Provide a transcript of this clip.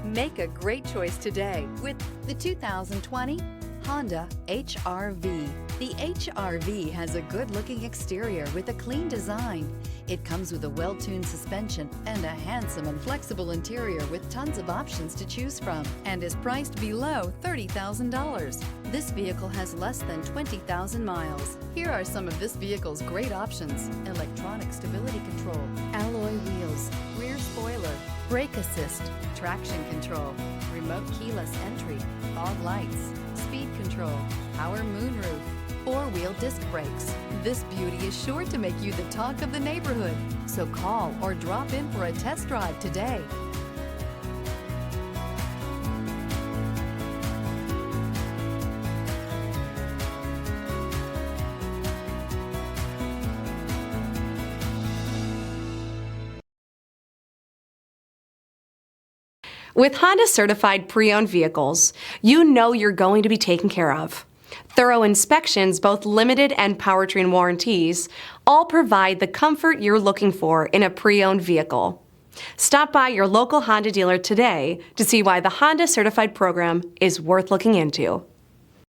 Make a great choice today with the 2020 Honda HR-V. The HR-V has a good-looking exterior with a clean design. It comes with a well-tuned suspension and a handsome and flexible interior with tons of options to choose from and is priced below $30,000. This vehicle has less than 20,000 miles. Here are some of this vehicle's great options: electronic stability control, alloy wheels, rear spoiler, brake assist, traction control, remote keyless entry, fog lights, speed control, power moonroof, four-wheel disc brakes. This beauty is sure to make you the talk of the neighborhood. So call or drop in for a test drive today. With Honda Certified Pre-Owned Vehicles, you know you're going to be taken care of. Thorough inspections, both limited and powertrain warranties, all provide the comfort you're looking for in a pre-owned vehicle. Stop by your local Honda dealer today to see why the Honda Certified program is worth looking into.